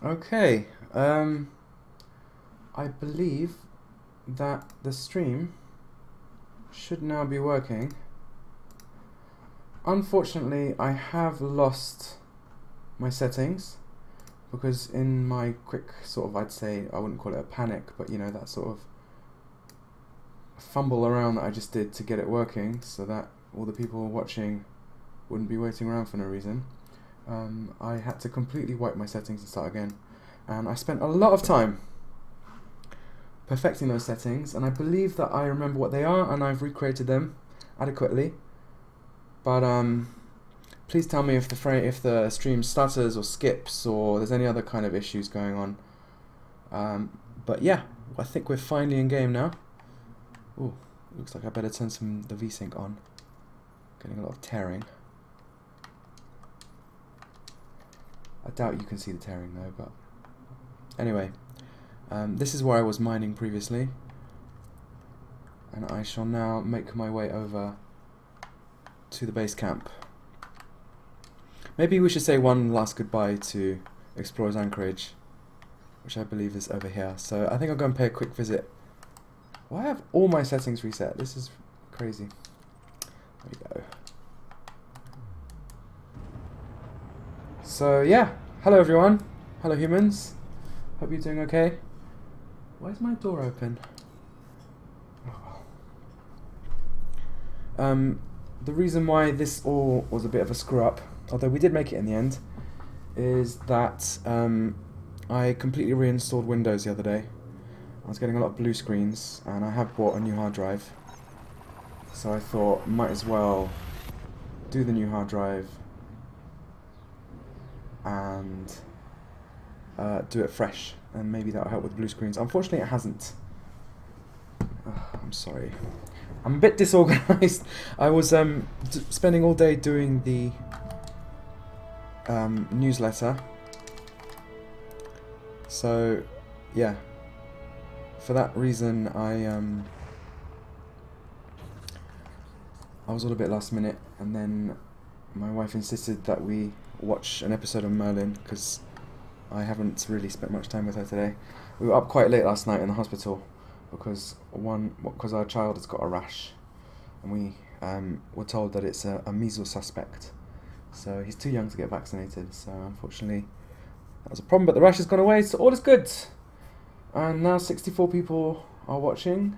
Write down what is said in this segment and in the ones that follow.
Okay, I believe that the stream should now be working. Unfortunately, I have lost my settings because in my quick sort of, I'd say, I wouldn't call it a panic, but you know, that sort of fumble around that I just did to get it working so that all the people watching wouldn't be waiting around for no reason. I had to completely wipe my settings and start again, and I spent a lot of time perfecting those settings, and I believe that I remember what they are and I've recreated them adequately. But please tell me if the stream stutters or skips or there's any other kind of issues going on. But yeah, I think we're finally in game now. Ooh, looks like I better turn the VSync on. Getting a lot of tearing. I doubt you can see the tearing though, but anyway, this is where I was mining previously, and I shall now make my way over to the base camp. Maybe we should say one last goodbye to Explorer's Anchorage, which I believe is over here. So I think I'll go and pay a quick visit. Why have all my settings reset? This is crazy. There we go. So yeah, hello everyone. Hello humans. Hope you're doing okay. Why is my door open? The reason why this all was a bit of a screw up, although we did make it in the end, is that I completely reinstalled Windows the other day. I was getting a lot of blue screens, and I have bought a new hard drive. So I thought, might as well do the new hard drive and do it fresh, and maybe that'll help with blue screens. Unfortunately, it hasn't. I'm sorry. I'm a bit disorganized. I was spending all day doing the newsletter. So, yeah. For that reason, I was all a bit last minute, and then my wife insisted that we watch an episode of Merlin because I haven't really spent much time with her today. We were up quite late last night in the hospital because our child has got a rash, and we were told that it's a measles suspect. So he's too young to get vaccinated. So unfortunately, that was a problem. But the rash has gone away, so all is good. And now 64 people are watching.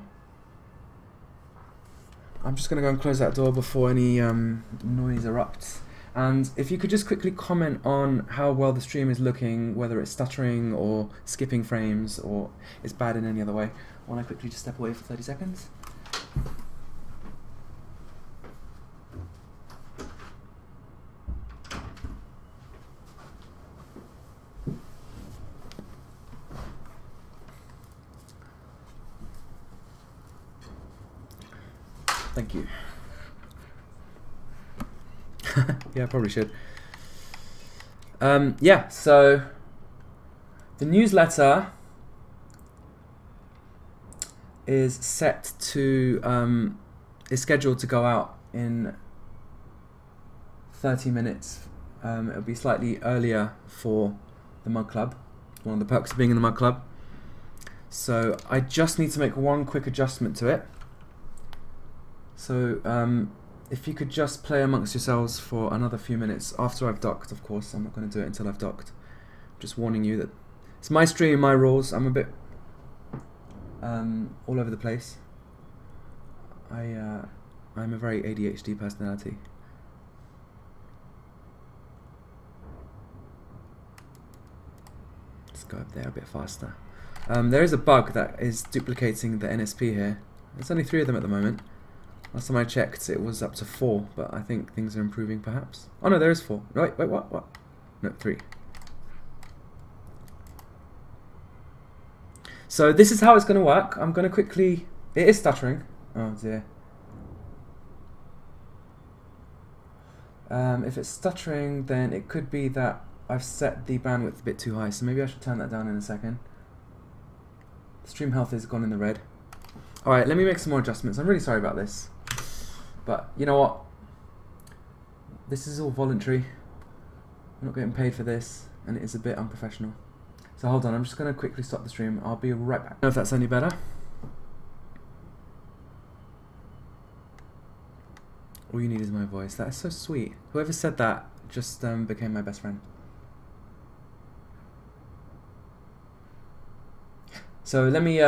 I'm just going to go and close that door before any noise erupts. And if you could just quickly comment on how well the stream is looking, whether it's stuttering or skipping frames or it's bad in any other way. Want to quickly just step away for 30 seconds? Thank you. Yeah, I probably should. Yeah, so the newsletter is set to is scheduled to go out in 30 minutes. It'll be slightly earlier for the Mug Club. One of the perks of being in the Mug Club. So I just need to make one quick adjustment to it. So if you could just play amongst yourselves for another few minutes after I've docked, of course. I'm not going to do it until I've docked. Just warning you that it's my stream, my rules. I'm a bit all over the place. I'm a very ADHD personality. Let's go up there a bit faster. There is a bug that is duplicating the NSP here. There's only 3 of them at the moment. Last time I checked, it was up to 4, but I think things are improving, perhaps. Oh no, there is 4. Wait, what? No, 3. So this is how it's going to work. I'm going to quickly... It is stuttering. Oh dear. If it's stuttering, then it could be that I've set the bandwidth a bit too high, so maybe I should turn that down in a second. Stream health has gone in the red. Alright, let me make some more adjustments. I'm really sorry about this. But you know what? This is all voluntary. I'm not getting paid for this, and it is a bit unprofessional. So hold on, I'm just going to quickly stop the stream. I'll be right back. I don't know if that's any better. All you need is my voice. That is so sweet. Whoever said that just became my best friend. So let me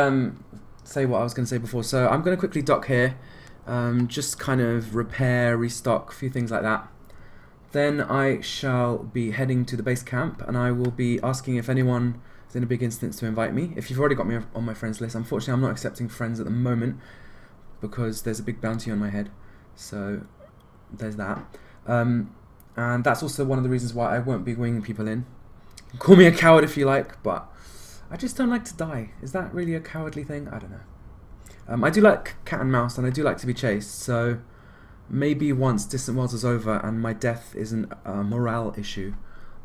say what I was going to say before. So I'm going to quickly dock here. Just kind of repair, restock, a few things like that. Then I shall be heading to the base camp, and I will be asking if anyone is in a big instance to invite me. If you've already got me on my friends list, unfortunately I'm not accepting friends at the moment because there's a big bounty on my head. So there's that. And that's also one of the reasons why I won't be winging people in. Call me a coward if you like, but I just don't like to die. Is that really a cowardly thing? I don't know. I do like cat and mouse, and I do like to be chased, so maybe once Distant Worlds is over and my death isn't a morale issue,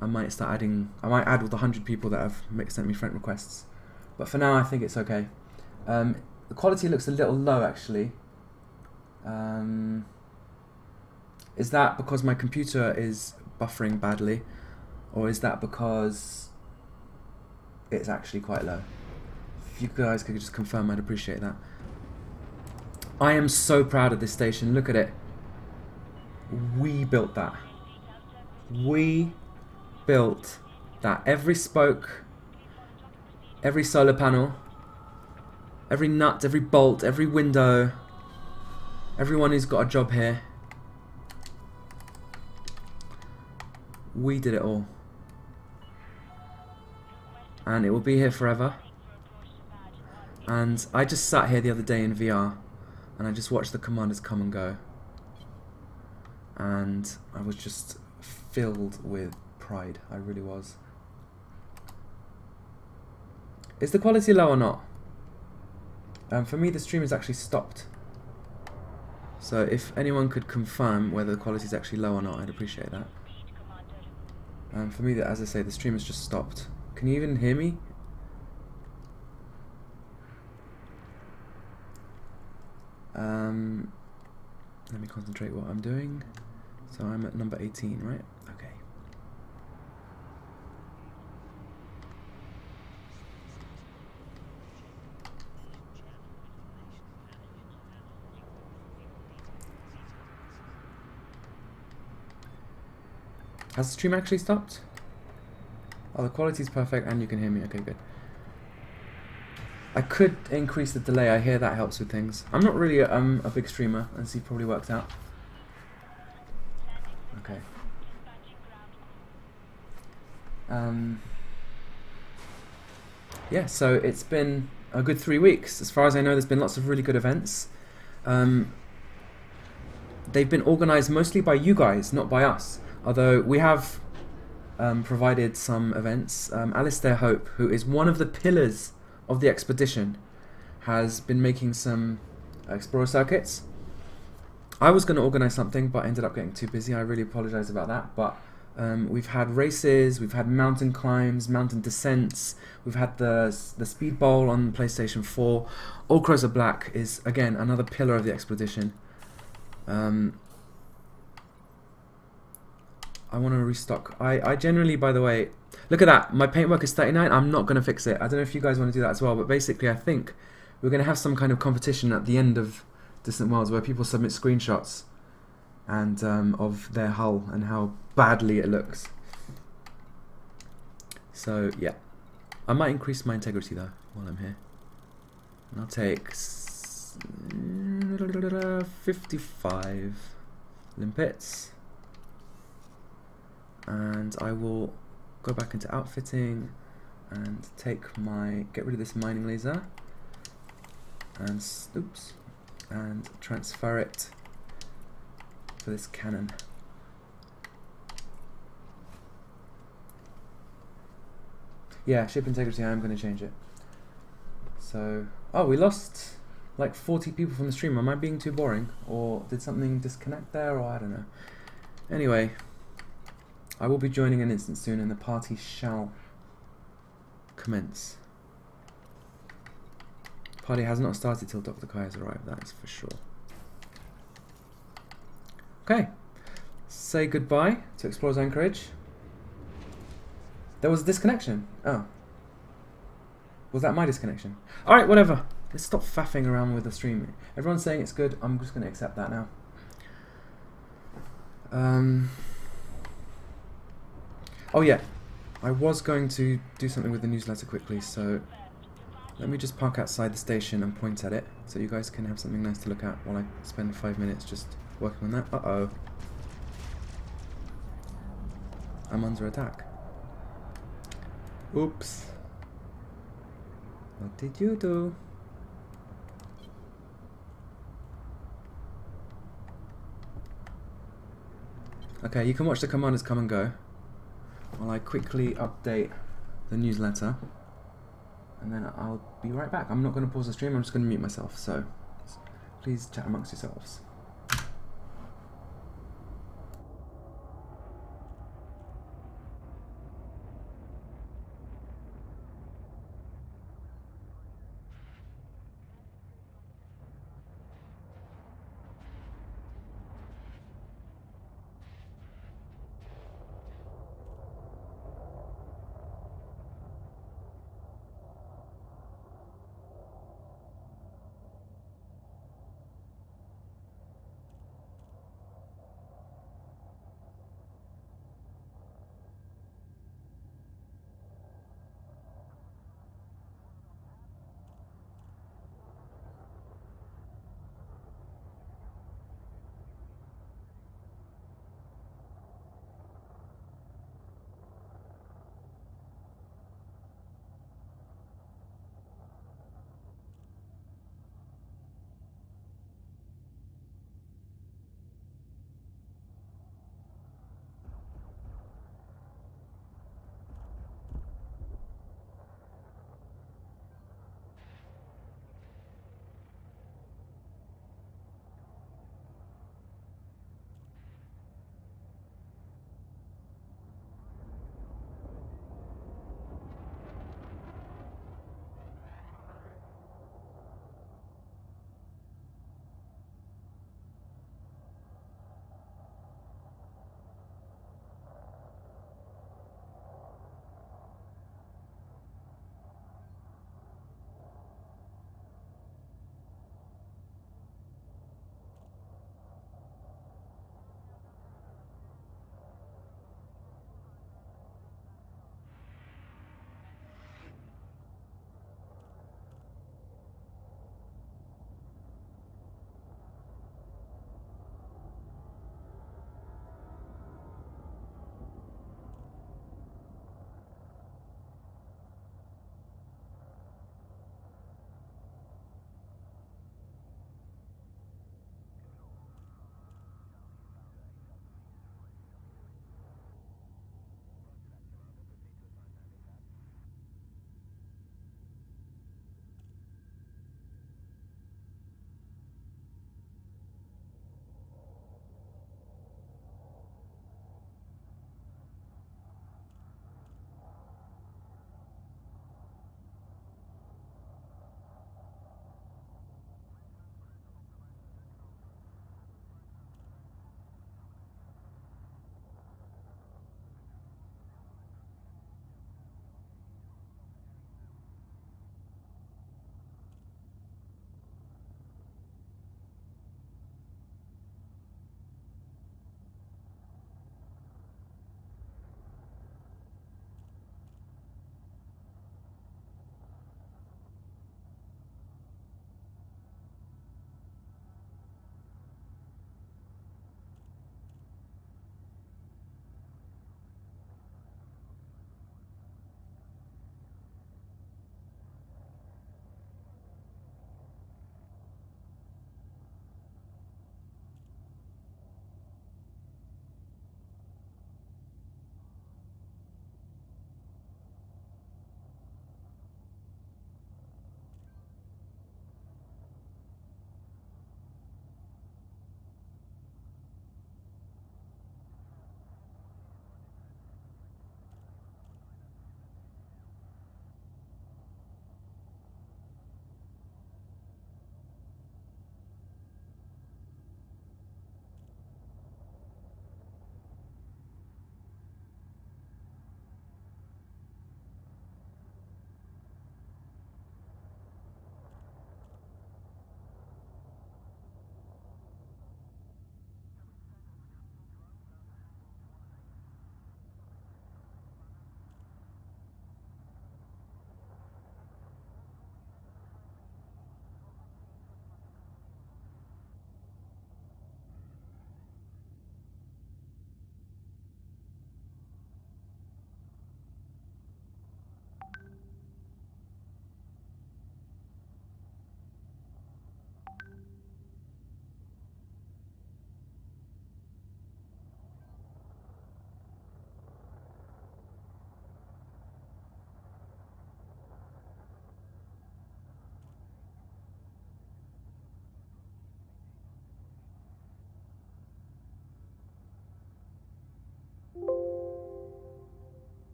I might add with 100 people that have sent me friend requests. But for now, I think it's okay. The quality looks a little low, actually. Is that because my computer is buffering badly, or is that because it's actually quite low? If you guys could just confirm, I'd appreciate that. I am so proud of this station. Look at it. We built that. We built that. Every spoke, every solar panel, every nut, every bolt, every window, everyone who's got a job here. We did it all. And it will be here forever. And I just sat here the other day in VR and I just watched the commanders come and go. And I was just filled with pride. I really was. Is the quality low or not? For me, the stream is actually stopped. So if anyone could confirm whether the quality is actually low or not, I'd appreciate that. For me, as I say, the stream has just stopped. Can you even hear me? Let me concentrate what I'm doing. So I'm at number 18, right? Okay. Has the stream actually stopped? Oh, the quality's perfect and you can hear me. Okay, good. I could increase the delay. I hear that helps with things. I'm not really a big streamer, as you probably worked out. Okay. Yeah, so it's been a good 3 weeks. As far as I know, there's been lots of really good events. They've been organised mostly by you guys, not by us. Although we have provided some events. Alistair Hope, who is one of the pillars of the expedition, has been making some explorer circuits. I was going to organise something, but ended up getting too busy. I really apologise about that. But we've had races, we've had mountain climbs, mountain descents, we've had the Speed Bowl on PlayStation 4. All Crows Are Black is, again, another pillar of the expedition. I want to restock. I generally, by the way, look at that. My paintwork is 39. I'm not going to fix it. I don't know if you guys want to do that as well, but basically I think we're going to have some kind of competition at the end of Distant Worlds where people submit screenshots and of their hull and how badly it looks. So yeah, I might increase my integrity though while I'm here. And I'll take 55 limpets. And I will go back into outfitting and get rid of this mining laser and oops, and transfer it for this cannon. Yeah, ship integrity, I am going to change it. So, oh, we lost like 40 people from the stream. Am I being too boring? Or did something disconnect there? Or I don't know. Anyway, I will be joining an instant soon and the party shall commence. Party has not started till Dr. Kai has arrived, that is for sure. Okay, say goodbye to Explorers Anchorage. There was a disconnection. Oh, Was that my disconnection? Alright, whatever. Let's stop faffing around with the stream. Everyone's saying it's good. I'm just going to accept that now. Oh yeah. I was going to do something with the newsletter quickly, so let me just park outside the station and point at it so you guys can have something nice to look at while I spend 5 minutes just working on that. Uh-oh. I'm under attack. Oops. What did you do? Okay, you can watch the commanders come and go while I quickly update the newsletter, and then I'll be right back. I'm not going to pause the stream, I'm just going to mute myself, so please chat amongst yourselves.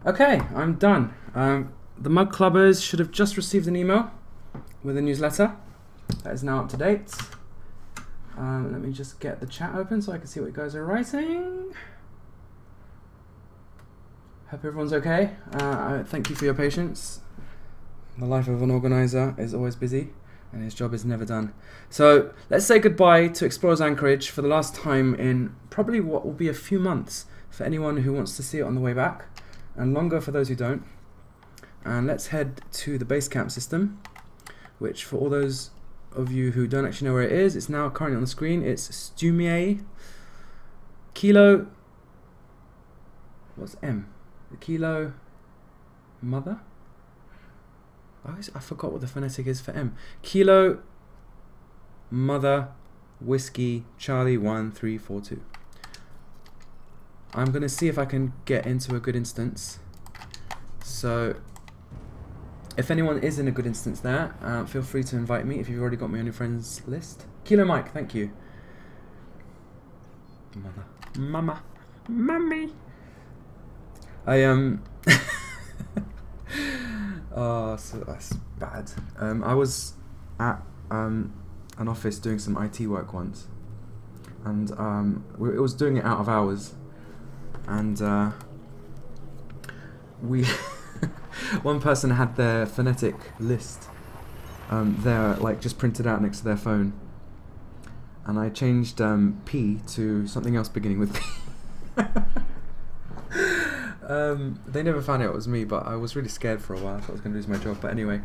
Okay, I'm done. The Mug Clubbers should have just received an email with a newsletter that is now up to date. Let me just get the chat open so I can see what you guys are writing. Hope everyone's okay. Thank you for your patience. The life of an organizer is always busy and his job is never done. So let's say goodbye to Explorers Anchorage for the last time in probably what will be a few months for anyone who wants to see it on the way back, and longer for those who don't. And let's head to the base camp system, which for all those of you who don't actually know where it is, it's now currently on the screen. It's Stumie Kilo. What's M? The Kilo Mother? I forgot what the phonetic is for M. Kilo Mother Whiskey Charlie 1342. I'm going to see if I can get into a good instance. So if anyone is in a good instance there, feel free to invite me if you've already got me on your friends list. Kilo Mike, thank you. Mother. Mama. Mummy. Oh, so that's bad. I was at an office doing some IT work once, and it was doing it out of hours, and we one person had their phonetic list there, like, just printed out next to their phone, and I changed P to something else beginning with P. They never found out it was me, but I was really scared for a while. I thought I was going to lose my job. But anyway,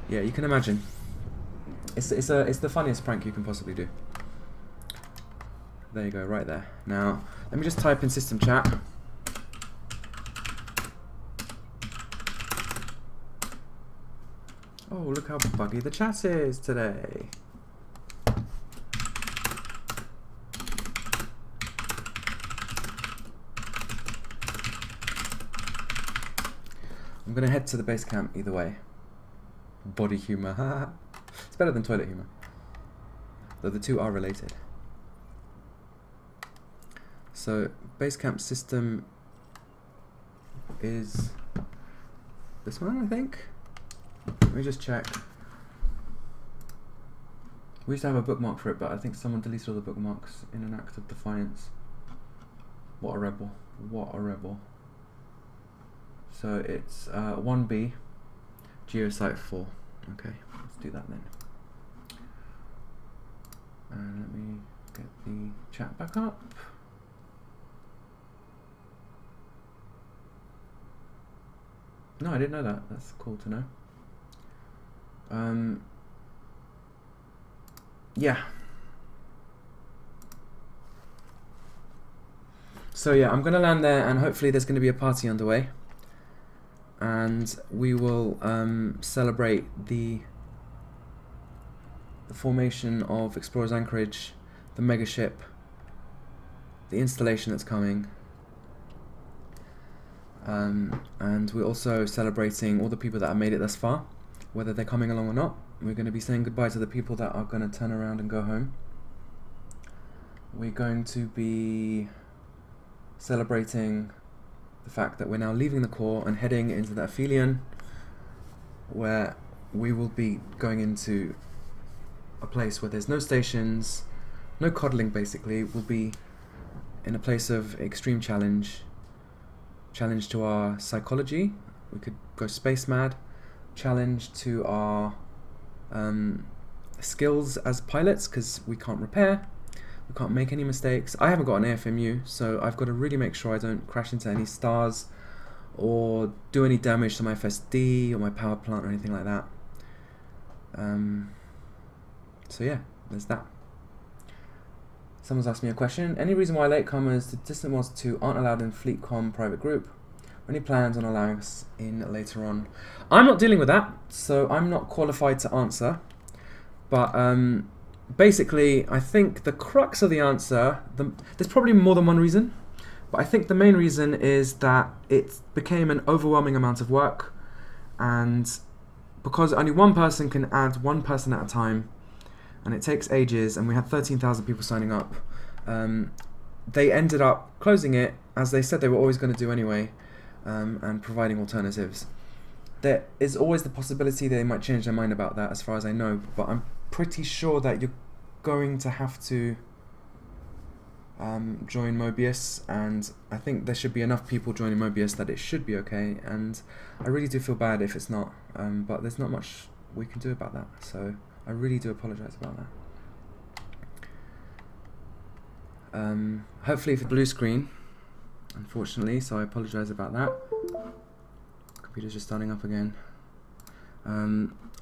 yeah, you can imagine. It's the funniest prank you can possibly do. There you go, right there. Now, let me just type in system chat. Oh, look how buggy the chat is today. I'm going to head to the base camp either way. Body humour. It's better than toilet humour. Though the two are related. So, base camp system is this one, I think. Let me just check. We used to have a bookmark for it, but I think someone deleted all the bookmarks in an act of defiance. What a rebel. What a rebel. So it's 1B, Geosite 4. Okay, let's do that then. And let me get the chat back up. No, I didn't know that. That's cool to know. Yeah. So yeah, I'm gonna land there, and hopefully there's gonna be a party underway. And we will celebrate the formation of Explorers Anchorage, the mega ship, the installation that's coming, and we're also celebrating all the people that have made it thus far, whether they're coming along or not. We're going to be saying goodbye to the people that are going to turn around and go home. We're going to be celebrating the fact that we're now leaving the core and heading into the aphelion, where we will be going into a place where there's no stations, no coddling. Basically, we'll be in a place of extreme challenge to our psychology. We could go space mad. Challenge to our skills as pilots, because we can't repair. We can't make any mistakes. I haven't got an AFMU, so I've got to really make sure I don't crash into any stars or do any damage to my FSD or my power plant or anything like that. So yeah, there's that. Someone's asked me a question. Any reason why latecomers to Distant Worlds 2 aren't allowed in FleetCom private group? Or any plans on allowing us in later on? I'm not dealing with that, so I'm not qualified to answer. But basically, I think the crux of the answer, there's probably more than one reason, but I think the main reason is that it became an overwhelming amount of work, and because only one person can add one person at a time, and it takes ages, and we had 13,000 people signing up, they ended up closing it, as they said they were always going to do anyway, and providing alternatives. There is always the possibility they might change their mind about that, as far as I know, but I'm pretty sure that you're going to have to join Mobius, and I think there should be enough people joining Mobius that it should be okay, and I really do feel bad if it's not, but there's not much we can do about that, so I really do apologise about that. Hopefully it's a blue screen, unfortunately, so I apologise about that. Computer's just starting up again.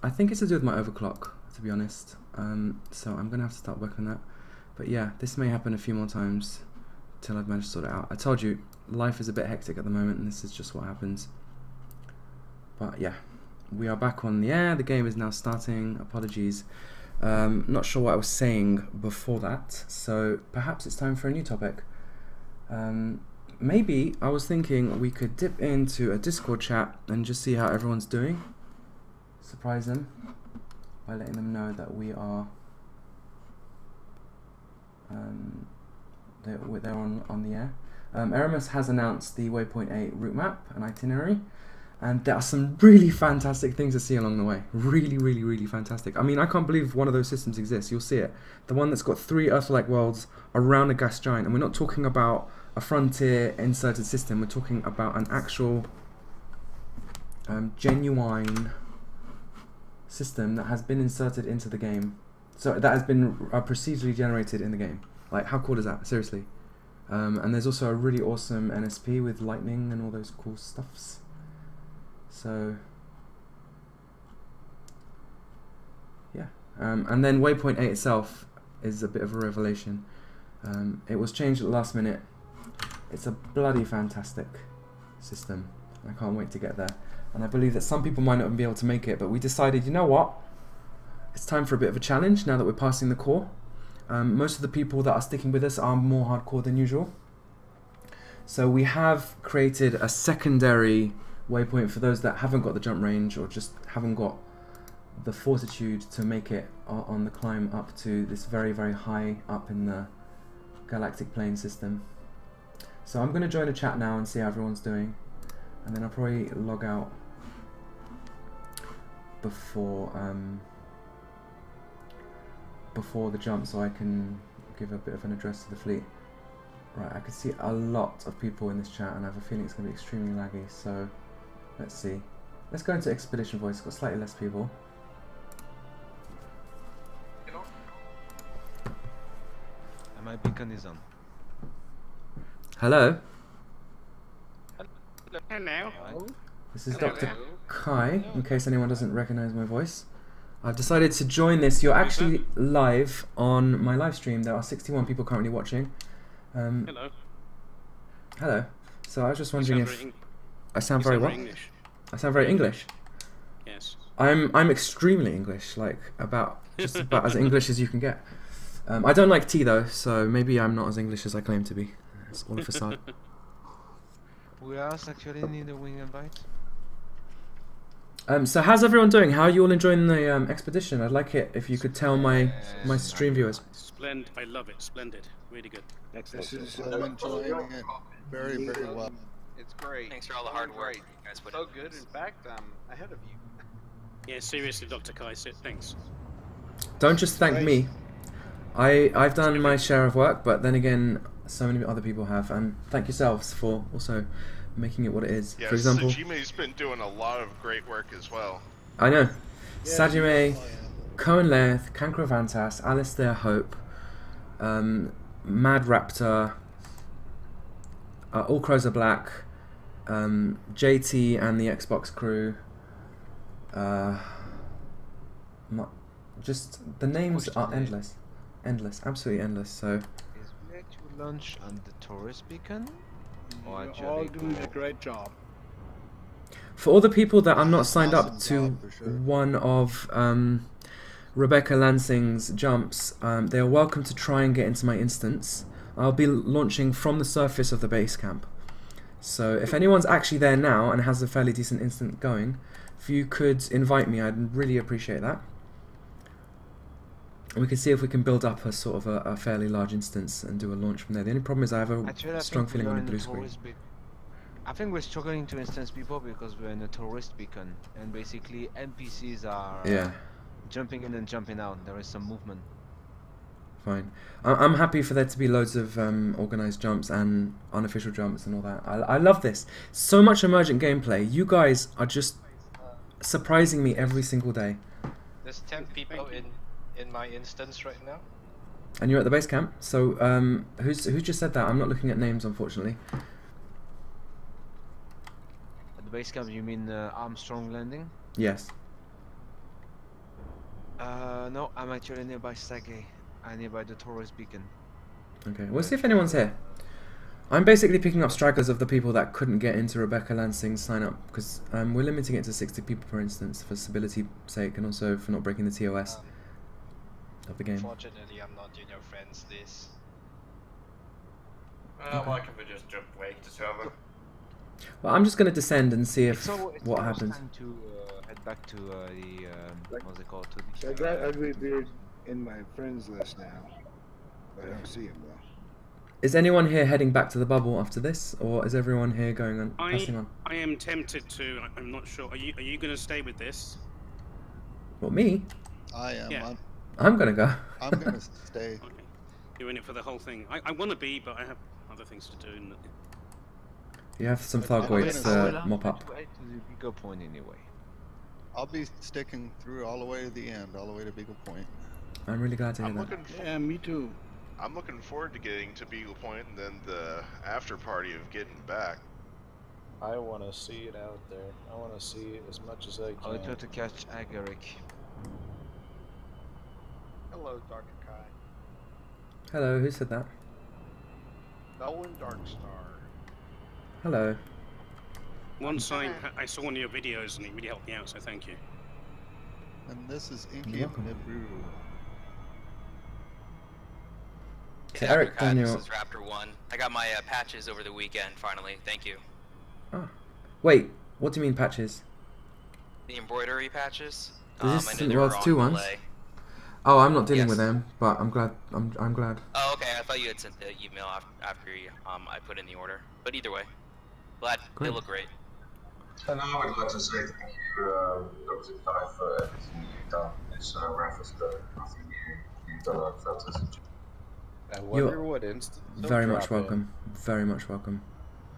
I think it's to do with my overclock, to be honest, so I'm going to have to start working on that. But yeah, this may happen a few more times till I've managed to sort it out. I told you, life is a bit hectic at the moment, and this is just what happens. But yeah, we are back on the air. The game is now starting. Apologies. Not sure what I was saying before that, so perhaps it's time for a new topic. Maybe I was thinking we could dip into a Discord chat and just see how everyone's doing. Surprise them by letting them know that we are they're on the air. Eramis has announced the Waypoint 8 route map and itinerary, and there are some really fantastic things to see along the way. Really fantastic. I mean, I can't believe one of those systems exists. You'll see it. The one that's got 3 Earth-like worlds around a gas giant, and we're not talking about a frontier inserted system. We're talking about an actual genuine system that has been inserted into the game. So that has been procedurally generated in the game. Like, how cool is that? Seriously. And there's also a really awesome NSP with lightning and all those cool stuffs. So yeah. And then Waypoint 8 itself is a bit of a revelation. It was changed at the last minute. It's a bloody fantastic system. I can't wait to get there. And I believe that some people might not be able to make it, but we decided, you know what? It's time for a bit of a challenge now that we're passing the core. Most of the people that are sticking with us are more hardcore than usual. So we have created a secondary waypoint for those that haven't got the jump range or just haven't got the fortitude to make it on the climb up to this very high up in the galactic plane system. So I'm going to join a chat now and see how everyone's doing, and then I'll probably log out before the jump so I can give a bit of an address to the fleet. Right, I can see a lot of people in this chat and I have a feeling it's going to be extremely laggy, so let's see. Let's go into Expedition Voice, it's got slightly less people. And my beacon is on. Hello? Hello. This is Dr. Kai, in case anyone doesn't recognize my voice. I've decided to join this. You're actually live on my live stream. There are 61 people currently watching. Hello. Hello. So I was just wondering if I sound very well. English. I sound very English. Yes. I'm extremely English, like just about as English as you can get. I don't like tea though, so maybe I'm not as English as I claim to be. It's all a facade. We are actually need a wing invite. So how's everyone doing? How are you all enjoying the expedition? I'd like it if you could tell my stream viewers. Splendid. I love it. Splendid. Really good. This is enjoying it very well. It's great. Thanks for all the hard work you guys put in. So good. In fact, I'm ahead of you. Yeah, seriously, Dr. Kai, thanks. Don't just thank me. I've done my share of work, but then again, so many other people have, and thank yourselves for also making it what it is. Yeah, for example, Sajime's been doing a lot of great work as well. I know. Yeah, Sajime, Cohen Laird, Cancrovantas, Alistair Hope, Mad Raptor, All Crows Are Black, JT and the Xbox crew. Just the names are endless, absolutely endless. So Is we actually launch on the tourist beacon? Or You're actually all doing a great job. for all the people that are not signed up Awesome to job, for sure. one of Rebecca Lansing's jumps, they are welcome to try and get into my instance. I'll be launching from the surface of the base camp. So if anyone's actually there now and has a fairly decent instant going, if you could invite me, I'd really appreciate that. And we can see if we can build up a sort of a fairly large instance and do a launch from there. The only problem is I have a Actually, I strong think we feeling are on a in the blue screen. tourist I think we're struggling to instance people because we're in a tourist beacon, and basically NPCs are Yeah. jumping in and jumping out. There is some movement. Fine. I'm happy for there to be loads of organized jumps and unofficial jumps and all that. I love this. So much emergent gameplay. You guys are just surprising me every single day. There's 10 people in my instance right now. And you're at the base camp. So who just said that? I'm not looking at names, unfortunately. At the base camp, you mean Armstrong Landing? Yes. No, I'm actually nearby Sage. I'm nearby the tourist beacon. Okay. We'll see if anyone's here. I'm basically picking up stragglers of the people that couldn't get into Rebecca Lansing's sign up because we're limiting it to 60 people per instance for stability's sake and also for not breaking the TOS of the game. Unfortunately, I'm not in your friends list. Why can't we just jump away the server? Well, I'm just going to descend and see if It's what almost happens. time to head back to the what's it called? I got Ugly Beard in my friends list now. I don't see him though. Is anyone here heading back to the bubble after this, or is everyone here going on, passing on? I am tempted to. I'm not sure. Are you going to stay with this? Well, me? I am. Yeah. I'm going to go. I'm gonna stay. Okay. You're in it for the whole thing. I want to be, but I have other things to do. And You have some thug I'm weights gonna- to mop up. To the bigger point anyway. I'll be sticking through all the way to the end, all the way to Beagle Point. I'm really glad to hear I'm that. looking. Yeah, me too. I'm looking forward to getting to Beagle Point and then the after party of getting back. I want to see it out there. I want to see it as much as I I'll try can. to catch Agaric. Hello, Dark Kai. Hello, who said that? Nolan Darkstar. Hello. once I saw one of your videos and it really helped me out, so thank you. And this is Inky You're of welcome. Nibiru. So Eric, Africa, this Daniel. is Raptor 1. I got my patches over the weekend, finally. Thank you. Oh. Wait, what do you mean patches? The embroidery patches. Is this I knew St. they were World's on 2 ones? delay. Oh, I'm not dealing with Yes. them, but I'm glad. I'm glad. Oh, okay. I thought you had sent the email after I put in the order. But either way, glad Great. they look great. And I would like to say thank you, Dr. Kai, for everything you've done. It's reference to nothing you've done a fantastic job. I wonder You're what instant. Very much welcome. Very much welcome.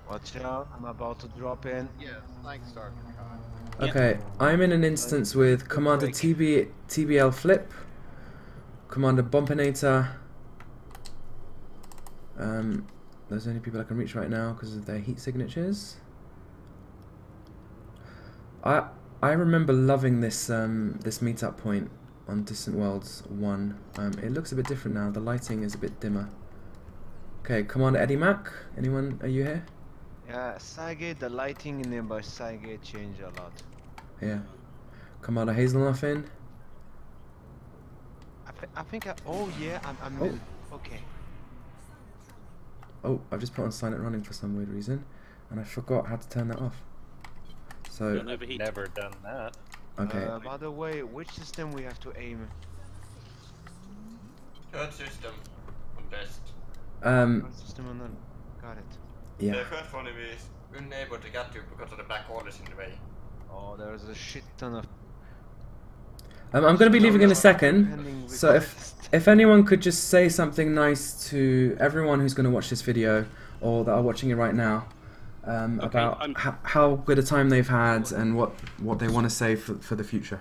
Watch out, I'm about to drop in. Yes, thanks, Dark Kai. Okay, I'm in an instance with Commander TBL Flip, Commander Bompinator. Those are the only people I can reach right now because of their heat signatures. I remember loving this this meetup point on Distant Worlds 1. It looks a bit different now. The lighting is a bit dimmer. Okay, Commander Eddie Mac. Anyone? Are you here? Yeah, Sage, the lighting in nearby Sage changed a lot. Yeah. Commander Hazelnuffin. I think oh yeah, I'm okay. Oh, I've just put on silent running for some weird reason, and I forgot how to turn that off. So, Don't overheat. Never done that. okay. By the way, which system we have to aim? Third system on best. What system on that? Got it. Yeah. The first one is unable to get to because of the back orders in the way. Oh, there's a shit ton of. I'm going to be leaving in a second, pending so requests. if anyone could just say something nice to everyone who's going to watch this video, or that are watching it right now, about how good a time they've had and what they want to say for the future.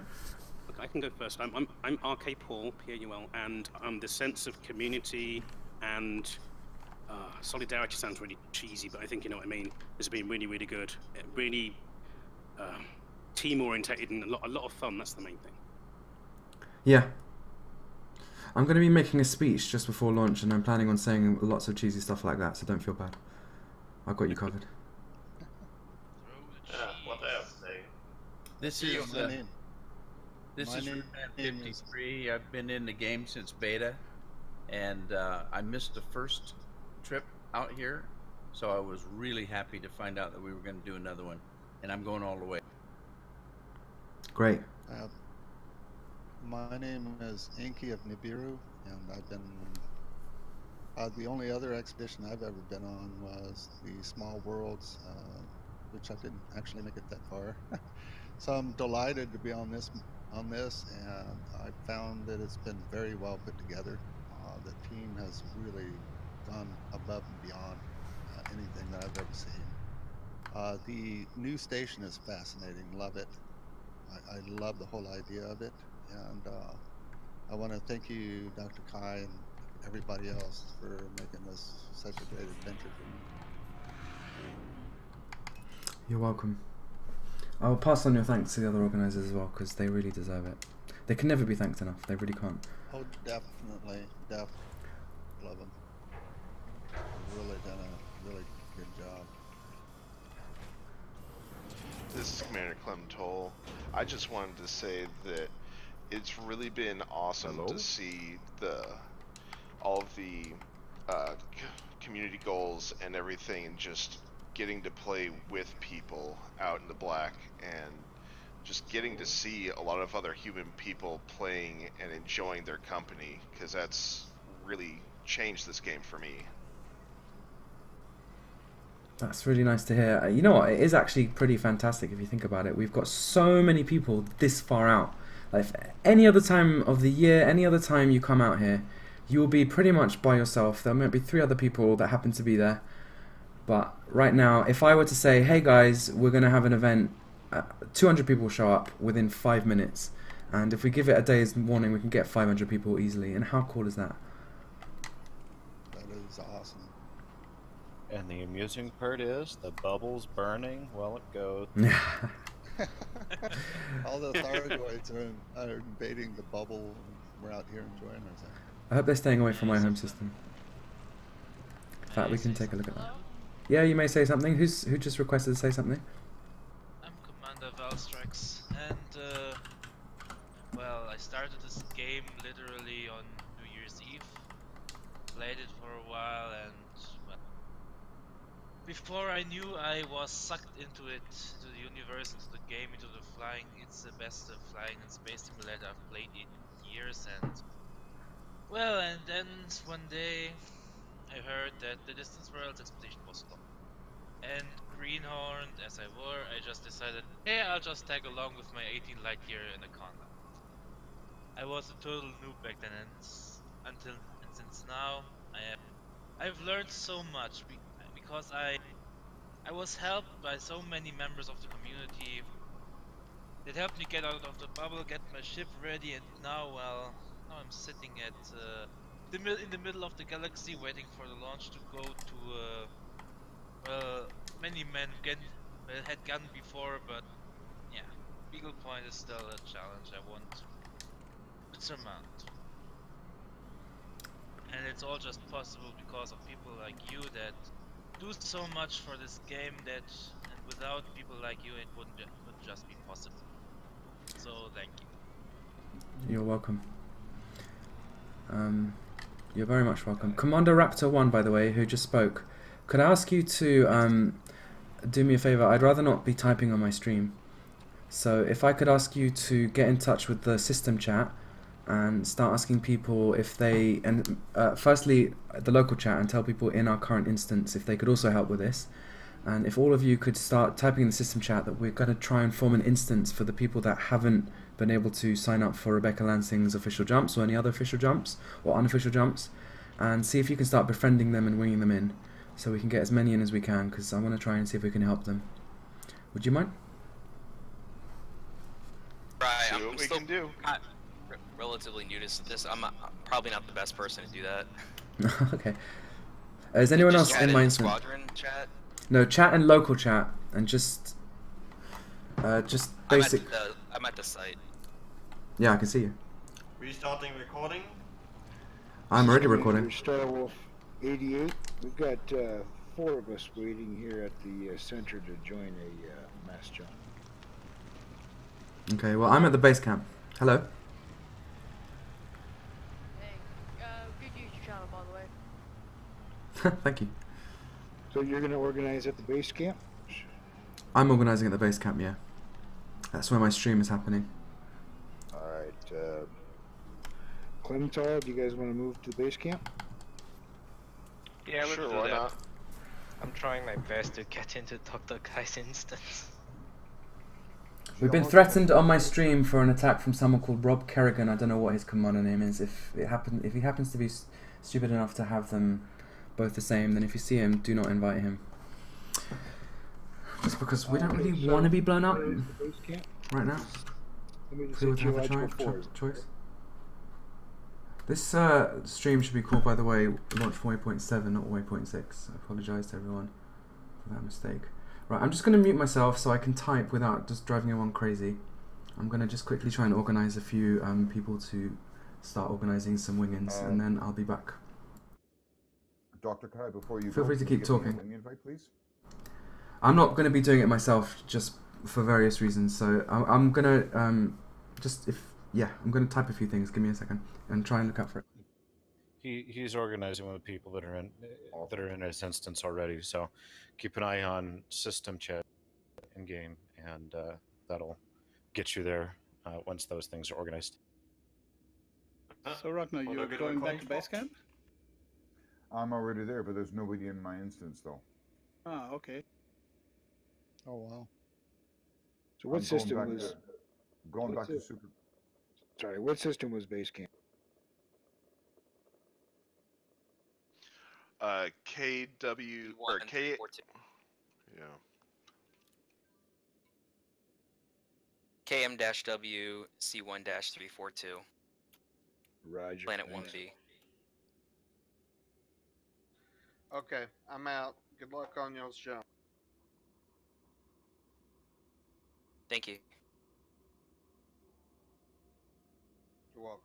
Look, I can go first. I'm RK Paul, P-A-U-L, and the sense of community and solidarity sounds really cheesy, but I think you know what I mean. It's been really, really good. Really team-orientated and a lot of fun. That's the main thing. Yeah. I'm going to be making a speech just before launch, and I'm planning on saying lots of cheesy stuff like that, so don't feel bad. I've got you covered. What else? This My is name- this my is name Rootman is- 53. I've been in the game since beta, and I missed the first trip out here, so I was really happy to find out that we were going to do another one, and I'm going all the way. Great. My name is Inky of Nibiru, and I've been. The only other expedition I've ever been on was the Small Worlds which I didn't actually make it that far. So I'm delighted to be on this, and I found that it's been very well put together. The team has really gone above and beyond anything that I've ever seen. The new station is fascinating. Love it. I love the whole idea of it, and I want to thank you, Dr. Kai, and everybody else for making this such a great adventure for me. You're welcome. I will pass on your thanks to the other organisers as well, because they really deserve it. They can never be thanked enough. They really can't. Oh, definitely. Love them. They've really done a really good job. This is Commander Clem Toll. I just wanted to say that it's really been awesome to see all of the community goals and everything, and just getting to play with people out in the black, and just getting to see a lot of other human people playing and enjoying their company, because that's really changed this game for me. That's really nice to hear. You know what? It is actually pretty fantastic if you think about it. We've got so many people this far out. Like, any other time of the year, any other time you come out here, you will be pretty much by yourself. There might be 3 other people that happen to be there. But right now, if I were to say, hey guys, we're going to have an event, 200 people will show up within 5 minutes. And if we give it a day's warning, we can get 500 people easily. And how cool is that? That is awesome. And the amusing part is, the bubble's burning while it goes. All the thyroids are invading the bubble, and we're out here enjoying ourselves. I hope they're staying away from my home system. In fact, we can take a look at that. Yeah, you may say something. Who just requested to say something? I'm Commander Valstrax, and well, I started this game literally on New Year's Eve. Played it for a while, and well, before I knew, I was sucked into it, into the universe, into the game, into the flying. It's the best flying and space simulator I've played in years, and well, and then one day I heard that the Distance Worlds expedition was stopped. And greenhorned as I were, I just decided, hey, I'll just tag along with my 18 light year Anaconda. I was a total noob back then, and since now, I've learned so much because I was helped by so many members of the community that helped me get out of the bubble, get my ship ready, and now, well, now I'm sitting at in the middle of the galaxy waiting for the launch to go to well, many men had gone before, but yeah, Beagle Point is still a challenge I want to surmount. And it's all just possible because of people like you that do so much for this game that, and without people like you, it wouldn't just be possible. So thank you. You're welcome. You're very much welcome. Commander Raptor 1, by the way, who just spoke, could I ask you to do me a favor? I'd rather not be typing on my stream. So if I could ask you to get in touch with the system chat and start asking people if they, and firstly the local chat, and tell people in our current instance if they could also help with this. And if all of you could start typing in the system chat that we're going to try and form an instance for the people that haven't been able to sign up for Rebecca Lansing's official jumps or any other official jumps or unofficial jumps, and see if you can start befriending them and winging them in, so we can get as many in as we can, because I want to try and see if we can help them. Would you mind? Right, See I'm what we still can do. Relatively new to this. I'm probably not the best person to do that. Okay. Is anyone Just else chat in my the instance? squadron chat? No, chat and local chat, and just basic. I'm at the site. Yeah, I can see you. Restarting recording. I'm already recording. Starwolf 88. We've got 4 of us waiting here at the center to join a mass jump. Okay, well, I'm at the base camp. Hello. Hey, good YouTube channel, by the way. Thank you. So you're going to organize at the base camp? I'm organising at the base camp, yeah. That's where my stream is happening. Alright, Clemental, do you guys want to move to the base camp? Yeah, let's Sure, do why that. not? I'm trying my best to get into Dr. Kai's instance. We've been threatened on my stream for an attack from someone called Rob Kerrigan. I don't know what his commander name is. If he happens to be stupid enough to have them both the same, then if you see him, do not invite him. Just because we don't really want to be blown up right now. If we were to have a choice. This stream should be called, by the way, Launch for Waypoint 7, not Waypoint 6. I apologise to everyone for that mistake. Right, I'm just going to mute myself so I can type without just driving everyone crazy. I'm going to just quickly try and organise a few people to start organising some wing-ins, and then I'll be back. Dr. Kai, before you feel free to keep talking. Wing invite, please? I'm not going to be doing it myself, just for various reasons. So I'm going to I'm going to type a few things. Give me a second and try and look out for it. He's organizing with the people that are in his instance already. So keep an eye on system chat in game, and that'll get you there once those things are organized. So Ragnar, you're going back to base camp? I'm already there, but there's nobody in my instance though. Ah, okay. Oh wow. So what system was going back to super? Sorry, what system was base camp? KW or K. Yeah. KM-W C1-342. Roger. Planet thanks. 1B. Okay, I'm out. Good luck on y'all's jump. Thank you. You're welcome.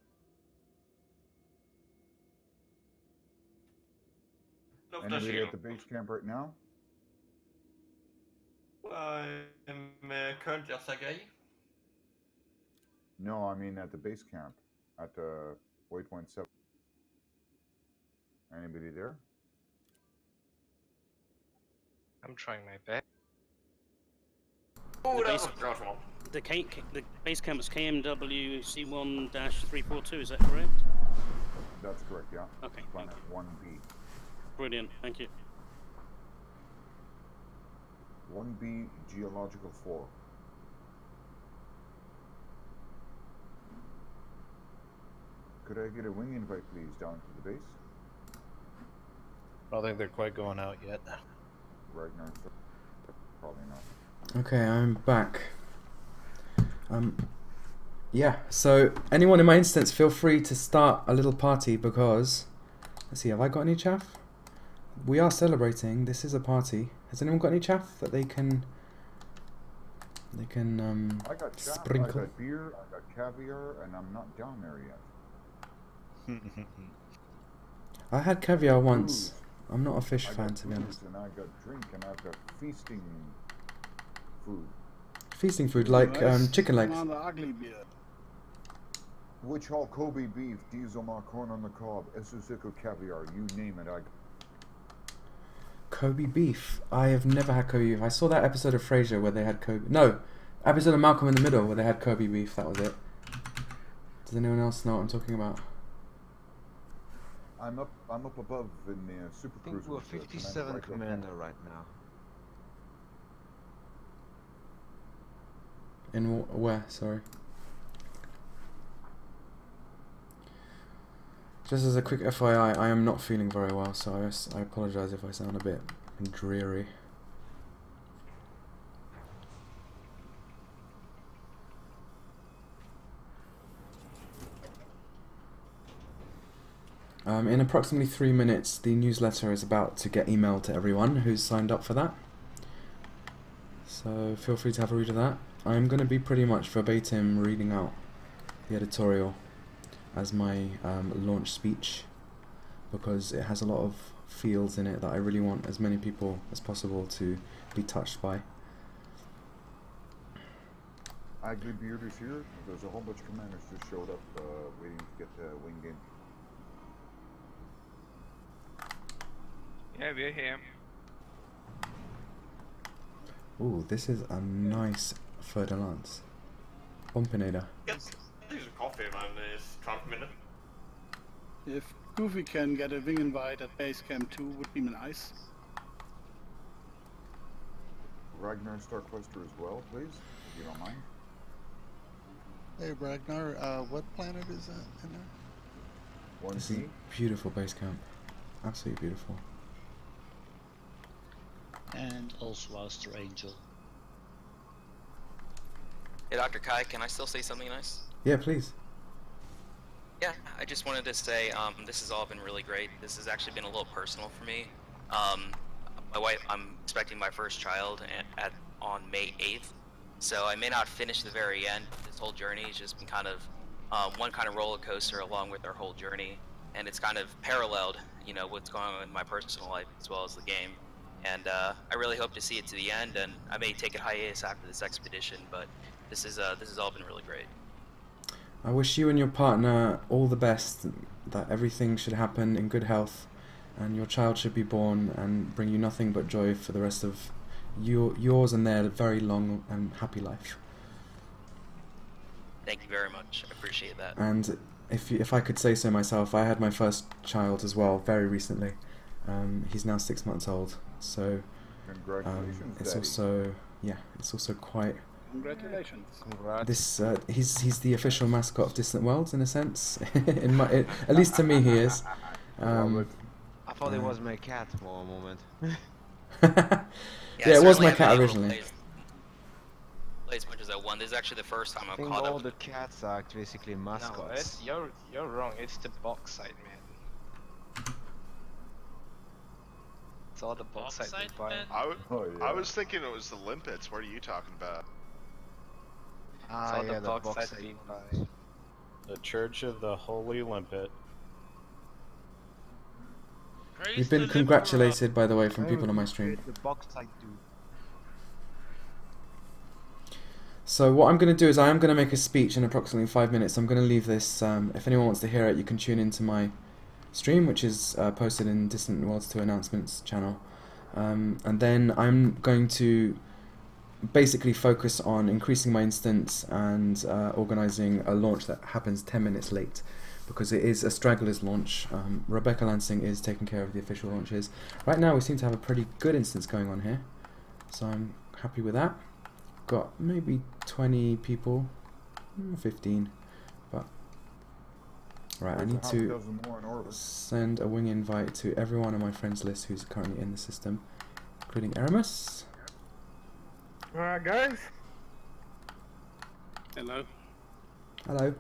Anybody at the base camp right now? Currently Sergei. No, I mean at the base camp at the Waypoint 7. Anybody there? I'm trying my best. The base camp is KMW C1-342, is that correct? That's correct, yeah. Okay. Planet 1B. Brilliant, thank you. 1B Geological 4. Could I get a wing invite, please, down to the base? I don't think they're quite going out yet. Right now, probably not. Okay, I'm back. Yeah, so anyone in my instance, feel free to start a little party because... Let's see, have I got any chaff? We are celebrating. This is a party. Has anyone got any chaff that they can... I got chaff, sprinkle? I got beer, I got caviar, and I'm not down there yet. I had caviar once. I'm not a fish fan, to be honest. And I got drink, and I've got feasting food. Feasting food, like chicken legs. Ugly beer. Which all Kobe beef, diesel mark, corn on the cob, Esusico caviar, you name it, I got. Kobe beef. I have never had Kobe beef. I saw that episode of Frasier where they had Kobe. No, episode of Malcolm in the Middle where they had Kobe beef. That was it. Does anyone else know what I'm talking about? I'm up above in the Super I think we're 57 commander right now. In where? Sorry. Just as a quick FYI, I am not feeling very well, so I apologise if I sound a bit dreary. In approximately 3 minutes, the newsletter is about to get emailed to everyone who's signed up for that. So feel free to have a read of that. I'm going to be pretty much verbatim reading out the editorial as my launch speech, because it has a lot of fields in it that I really want as many people as possible to be touched by. Ugly Beard is here. There's a whole bunch of commanders just showed up waiting to get the wing in. Yeah, we're here. Ooh, this is a nice fer de lance. Pompinator. There's a coffee, man. It's 12 minutes. If Goofy can get a wing invite at base camp 2 would be nice. Ragnar Starquester as well, please, if you don't mind. Hey, Ragnar, what planet is that in there? This is a beautiful base camp. Absolutely beautiful. And also Astro Angel. Hey, Dr. Kai, can I still say something nice? Yeah, please. Yeah, I just wanted to say this has all been really great. This has actually been a little personal for me. My wife, I'm expecting my first child on May 8th, so I may not finish the very end. This whole journey has just been kind of one kind of roller coaster along with our whole journey, and it's kind of paralleled, you know, what's going on in my personal life as well as the game. And I really hope to see it to the end, and I may take a hiatus after this expedition, but this has all been really great. I wish you and your partner all the best, that everything should happen in good health, and your child should be born and bring you nothing but joy for the rest of yours and their very long and happy life. Thank you very much. I appreciate that. And if I could say so myself, I had my first child as well very recently. He's now 6 months old, so congratulations, it's Daddy. also it's also quite. Congratulations. This he's the official mascot of Distant Worlds in a sense. At least to me he is. I thought it was my cat for a moment. Yeah, it was my cat originally. Play as much as I want. This is actually the first time I I've think caught all up. the cats are basically mascots. No, you're wrong. It's the box side, man. It's all the box side we buy. I was thinking it was the limpets. What are you talking about? It's all the box side we buy. The Church of the Holy Limpet. You've been congratulated, by the way, from people on my stream. The box side dude. So what I'm going to do is I am going to make a speech in approximately 5 minutes. I'm going to leave this. If anyone wants to hear it, you can tune into my stream, which is posted in Distant Worlds 2 Announcements channel. And then I'm going to basically focus on increasing my instance and organising a launch that happens 10 minutes late, because it is a stragglers launch. Rebecca Lansing is taking care of the official launches. Right now we seem to have a pretty good instance going on here, so I'm happy with that. Got maybe 20 people, 15, but right, I need to send a wing invite to everyone on my friends list who's currently in the system, including Aramis. Alright, guys. Hello. Hello.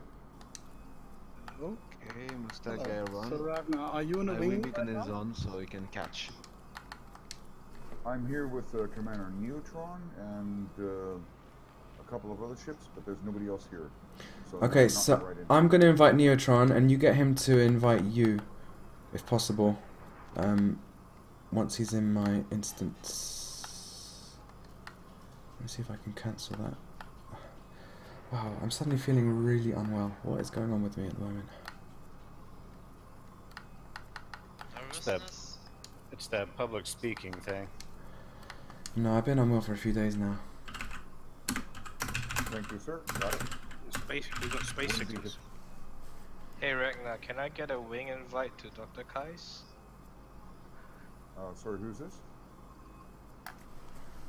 Okay, Mustang guy run. So Ragnar, are you in a wing beacon right is now? on, so we can catch. I'm here with Commander Neutron and a couple of other ships, but there's nobody else here. So Okay, not so right in. I'm going to invite Neutron, and you get him to invite you, if possible, once he's in my instance. Let me see if I can cancel that. Wow, I'm suddenly feeling really unwell. What is going on with me at the moment? It's that public speaking thing. No, I've been unwell for a few days now. Thank you, sir. Got it. We've got space signals. Hey Ragnar, can I get a wing invite to Dr. Kai's? Sorry, who's this?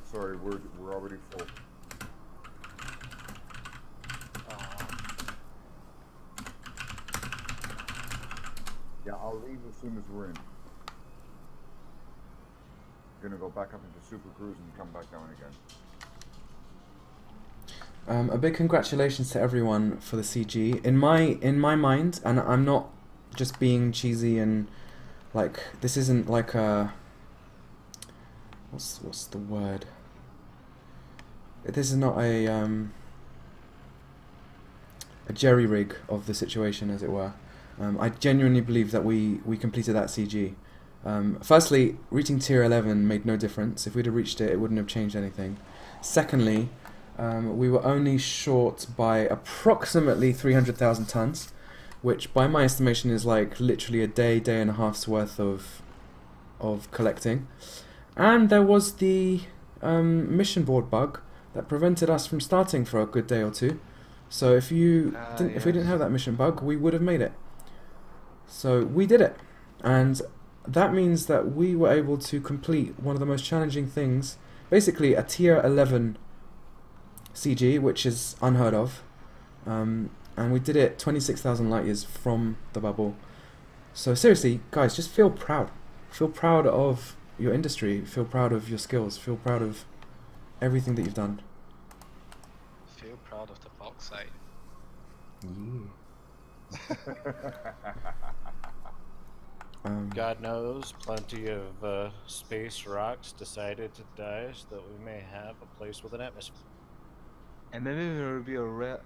Sorry, we're already full. Yeah, I'll leave as soon as we're in. Gonna go back up into Super Cruise and come back down again. A big congratulations to everyone for the CG. In my mind, and I'm not just being cheesy and like, this isn't like a what's the word? This is not a jerry rig of the situation, as it were. I genuinely believe that we completed that CG. Firstly, reaching tier 11 made no difference. If we'd have reached it, it wouldn't have changed anything. Secondly, we were only short by approximately 300,000 tons, which by my estimation is like literally a day and a half's worth of collecting. And there was the mission board bug that prevented us from starting for a good day or two. So if we didn't have that mission bug, we would have made it. So we did it, and that means that we were able to complete one of the most challenging things basically a tier 11 CG, which is unheard of. And we did it 26,000 light years from the bubble. So seriously, guys, just feel proud. Feel proud of your industry. Feel proud of your skills. Feel proud of everything that you've done. Feel proud of the bauxite. God knows, plenty of space rocks decided to die so that we may have a place with an atmosphere. And maybe there will be a rare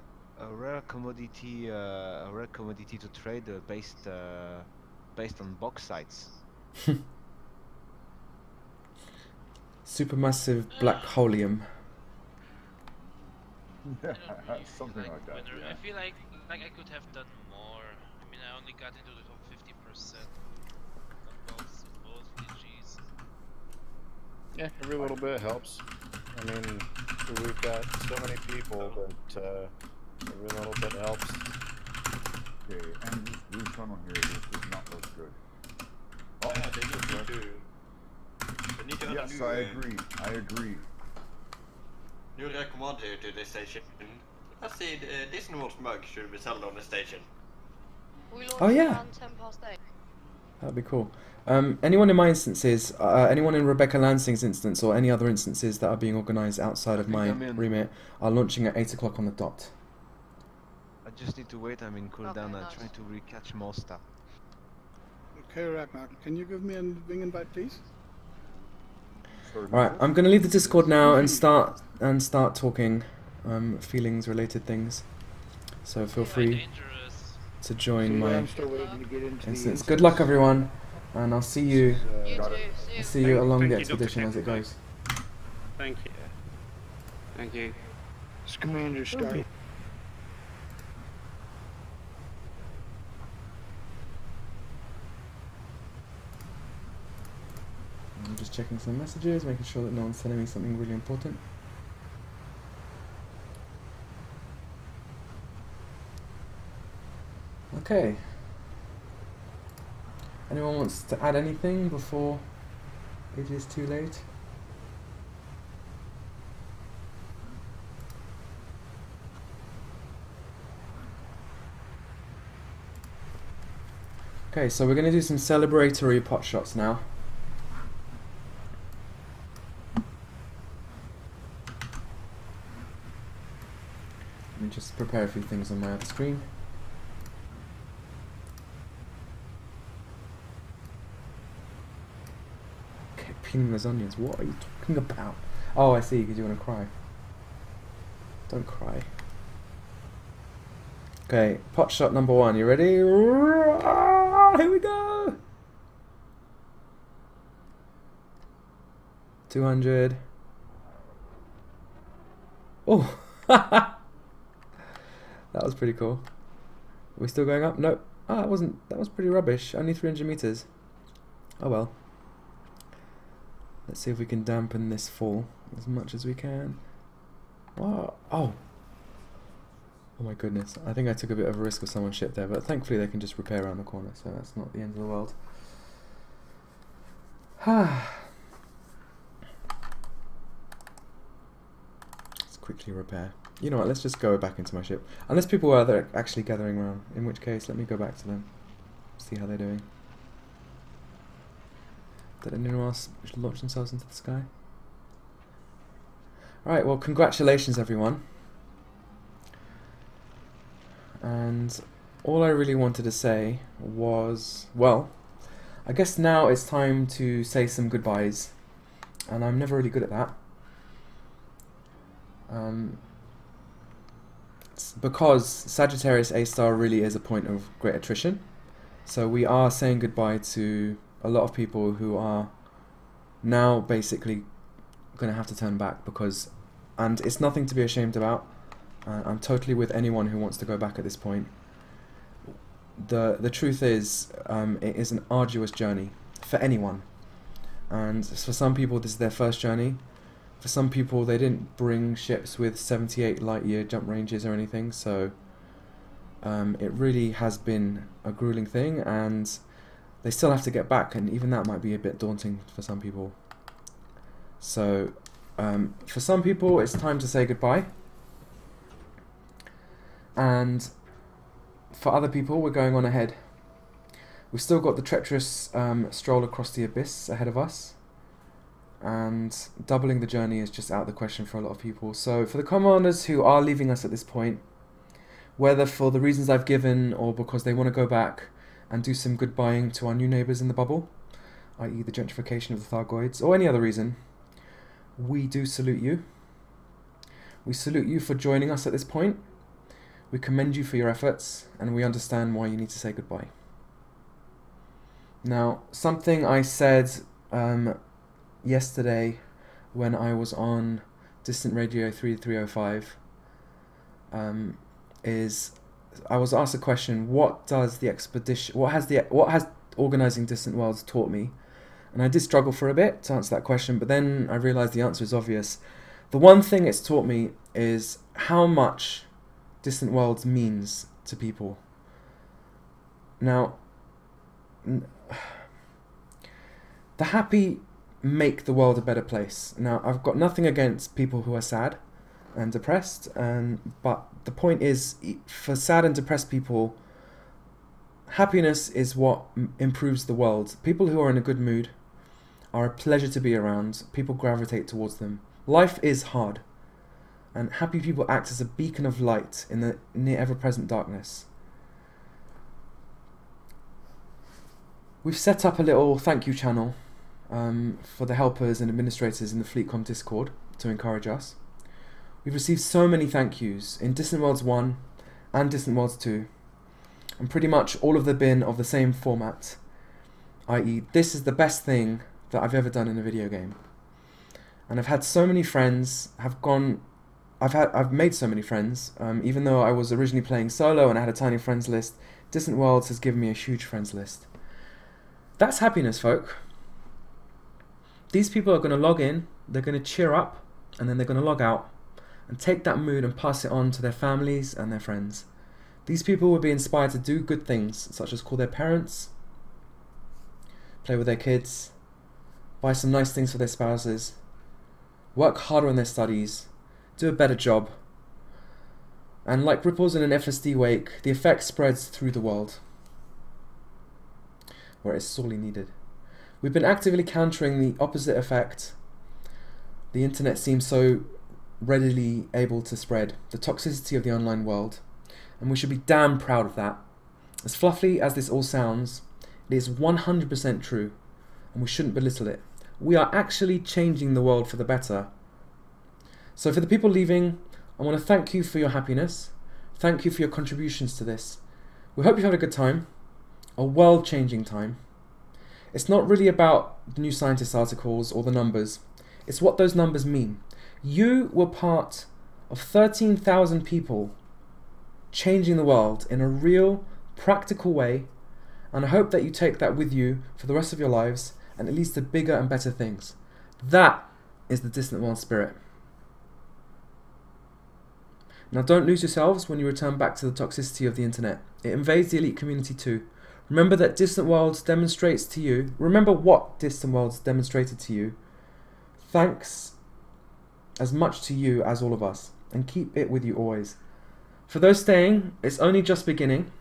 commodity to trade based on bauxites. Supermassive black holium. Something like that. I feel like I could have done more. I mean, I only got into the top 50% on both DGs. Yeah, every little bit helps. I mean, we've got so many people that every little bit helps. Okay, and this blue tunnel here, this does not look good. Oh, yeah, they need to yes, I agree. New recommend here to the station. Let's see, this North mug should be sold on the station. Oh yeah, around 10 past 8. that'd be cool. Anyone in my instances, anyone in Rebecca Lansing's instance, or any other instances that are being organised outside of my remit, are launching at 8 o'clock on the dot. I just need to wait. I'm in cooldown. I'm trying to recatch more stuff. Okay, Ragnar, can you give me a wing invite, please? Alright, I'm going to leave the Discord now and start talking feelings related things. So feel free to join my instance. Good luck everyone, and I'll see you along the expedition as it goes. Thank you. Thank you. It's Commander Stark. I'm just checking some messages, making sure that no one's telling me something really important. Okay. Anyone wants to add anything before it is too late? Okay, so we're going to do some celebratory pot shots now. Let me just prepare a few things on my other screen. Okay, peeling lasagnas. What are you talking about? Oh, I see, because you want to cry. Don't cry. Okay, pot shot number 1. You ready? Here we go! 200. Oh! That was pretty cool. Are we still going up? Nope. Ah, that was pretty rubbish. Only 300 meters. Oh well. Let's see if we can dampen this fall as much as we can. Wow. Oh! Oh my goodness. I think I took a bit of a risk with someone's ship there, but thankfully they can just repair around the corner, so that's not the end of the world. Let's quickly repair. You know what, let's just go back into my ship. Unless people are actually gathering around, in which case let me go back to them. See how they're doing. Did anyone else launch themselves into the sky? Alright, well congratulations everyone. And all I really wanted to say was, well, I guess now it's time to say some goodbyes. And I'm never really good at that. Because Sagittarius A-star really is a point of great attrition. So we are saying goodbye to a lot of people who are now basically going to have to turn back because, and it's nothing to be ashamed about. I'm totally with anyone who wants to go back at this point. The truth is, it is an arduous journey for anyone. And for some people this is their first journey. For some people they didn't bring ships with 78 light year jump ranges or anything, so it really has been a grueling thing, and they still have to get back, and even that might be a bit daunting for some people. So For some people, it's time to say goodbye. And for other people, we're going on ahead. We've still got the treacherous stroll across the abyss ahead of us. And doubling the journey is just out of the question for a lot of people. So for the commanders who are leaving us at this point, whether for the reasons I've given or because they want to go back and do some goodbying to our new neighbours in the bubble, i.e. the gentrification of the Thargoids, or any other reason, we do salute you. We salute you for joining us at this point. We commend you for your efforts, and we understand why you need to say goodbye. Now, something I said yesterday when I was on Distant Radio 3305 is I was asked a question: what does the expedition, what has organising Distant Worlds taught me? And I did struggle for a bit to answer that question, but then I realised the answer is obvious. The one thing it's taught me is how much Distant Worlds means to people. Now, the happy make the world a better place. Now, I've got nothing against people who are sad and depressed, but the point is, for sad and depressed people, happiness is what improves the world. People who are in a good mood are a pleasure to be around. People gravitate towards them. Life is hard, and happy people act as a beacon of light in the near ever-present darkness. We've set up a little thank you channel for the helpers and administrators in the FleetCom Discord to encourage us. We've received so many thank yous in Distant Worlds 1 and Distant Worlds 2, and pretty much all of them been of the same format, i.e. this is the best thing that I've ever done in a video game. And I've had so many friends, I've made so many friends, even though I was originally playing solo and I had a tiny friends list. Distant Worlds has given me a huge friends list. That's happiness, folk. These people are going to log in, they're going to cheer up, and then they're going to log out and take that mood and pass it on to their families and their friends. These people will be inspired to do good things, such as call their parents, play with their kids, buy some nice things for their spouses, work harder on their studies, do a better job, and like ripples in an FSD wake, the effect spreads through the world, where it's sorely needed. We've been actively countering the opposite effect the internet seems so readily able to spread, the toxicity of the online world, and we should be damn proud of that. As fluffy as this all sounds, it is 100% true, and we shouldn't belittle it. We are actually changing the world for the better. So for the people leaving, I want to thank you for your happiness. Thank you for your contributions to this. We hope you've had a good time, a world-changing time. It's not really about the New Scientist articles or the numbers. It's what those numbers mean. You were part of 13,000 people changing the world in a real, practical way, and I hope that you take that with you for the rest of your lives and it leads to bigger and better things. That is the Distant World spirit. Now don't lose yourselves when you return back to the toxicity of the internet. It invades the elite community too. Remember that Distant Worlds demonstrates to you, remember what Distant Worlds demonstrated to you. Thanks as much to you as all of us, and keep it with you always. For those staying, it's only just beginning.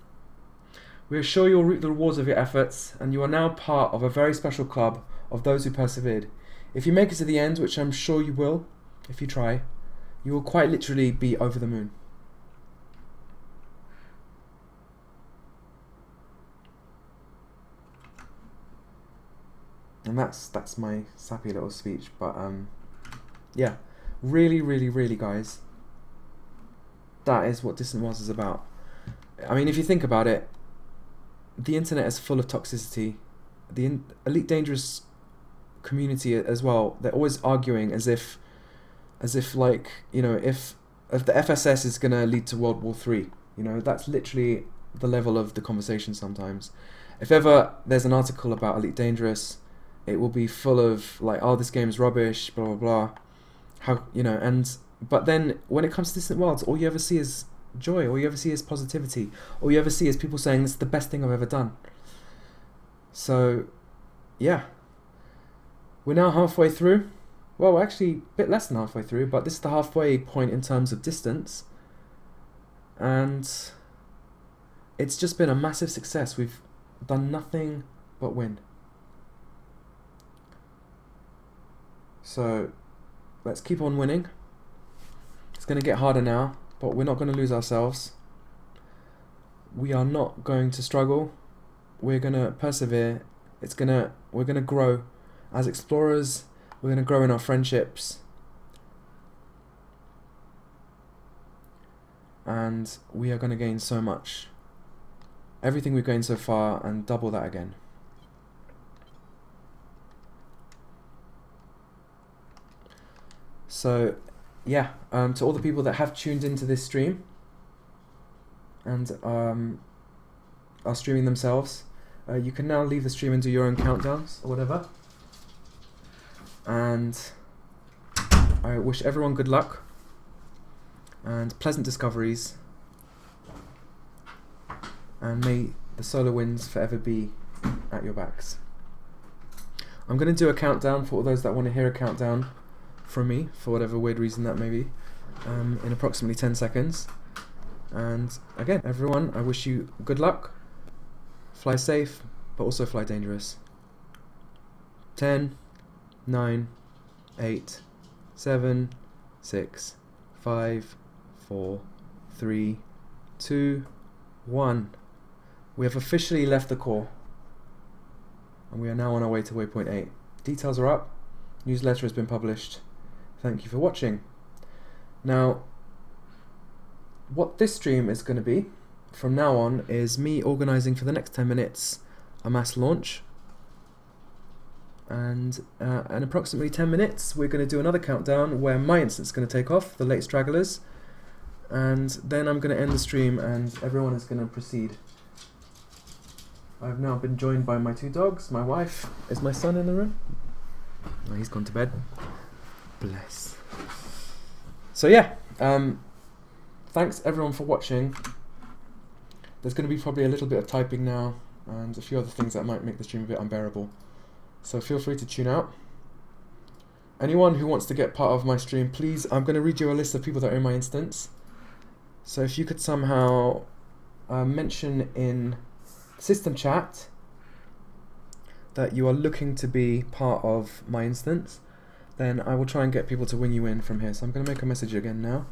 We are sure you'll reap the rewards of your efforts, and you are now part of a very special club of those who persevered. If you make it to the end, which I'm sure you will, if you try, you will quite literally be over the moon. And that's my sappy little speech, but yeah, really guys, that is what Distant Worlds is about. I mean, if you think about it, the internet is full of toxicity. The Elite Dangerous community as well, they're always arguing as if like, you know, if the FSS is going to lead to World War III, you know, that's literally the level of the conversation sometimes. If ever there's an article about Elite Dangerous, it will be full of like, oh, this game's rubbish, blah blah blah. How, you know, but then when it comes to Distant Worlds, all you ever see is joy, all you ever see is positivity, all you ever see is people saying this is the best thing I've ever done. So yeah, we're now halfway through. well, we're actually a bit less than halfway through, but this is the halfway point in terms of distance. And it's just been a massive success. We've done nothing but win. So let's keep on winning. It's going to get harder now, but we're not going to lose ourselves. We are not going to struggle. We're going to persevere. We're going to grow as explorers. We're going to grow in our friendships. And we are going to gain so much. Everything we've gained so far and double that again. So, yeah, to all the people that have tuned into this stream and are streaming themselves, you can now leave the stream and do your own countdowns or whatever. And I wish everyone good luck and pleasant discoveries, and may the solar winds forever be at your backs. I'm going to do a countdown for all those that want to hear a countdown from me, for whatever weird reason that may be, in approximately 10 seconds. And again, everyone, I wish you good luck, fly safe, but also fly dangerous. 10, 9, 8, 7, 6, 5, 4, 3, 2, 1. We have officially left the core, and we are now on our way to Waypoint 8. Details are up, newsletter has been published. Thank you for watching. Now, what this stream is going to be from now on is me organising for the next 10 minutes a mass launch, and in approximately 10 minutes we're going to do another countdown where my instance is going to take off, the late stragglers, and then I'm going to end the stream and everyone is going to proceed. I've now been joined by my 2 dogs, my wife. Is my son in the room? No, he's gone to bed. Bless. So yeah, thanks everyone for watching. There's going to be probably a little bit of typing now and a few other things that might make the stream a bit unbearable. So feel free to tune out. Anyone who wants to get part of my stream, please, I'm going to read you a list of people that are in my instance. So if you could somehow mention in system chat that you are looking to be part of my instance, then I will try and get people to win you in from here. So I'm going to make a message again now.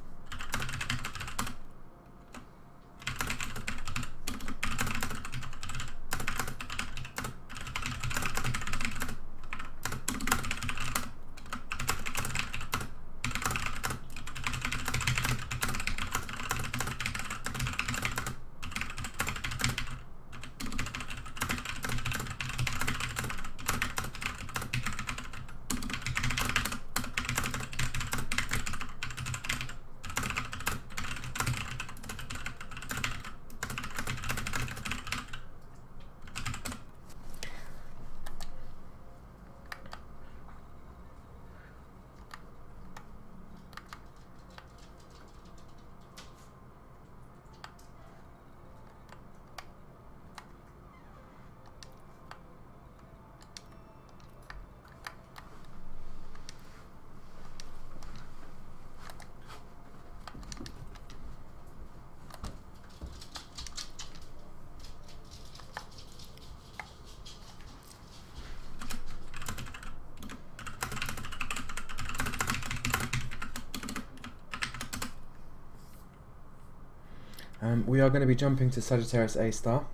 We are going to be jumping to Sagittarius A star.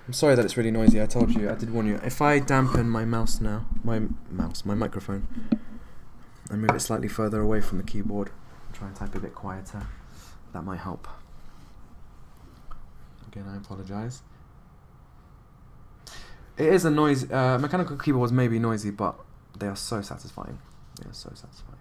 I'm sorry that it's really noisy, I told you, I did warn you. If I dampen my mouse now, my microphone, and move it slightly further away from the keyboard, try and type a bit quieter, that might help. Again, I apologise. It is a noise, mechanical keyboards may be noisy, but they are so satisfying. They are so satisfying.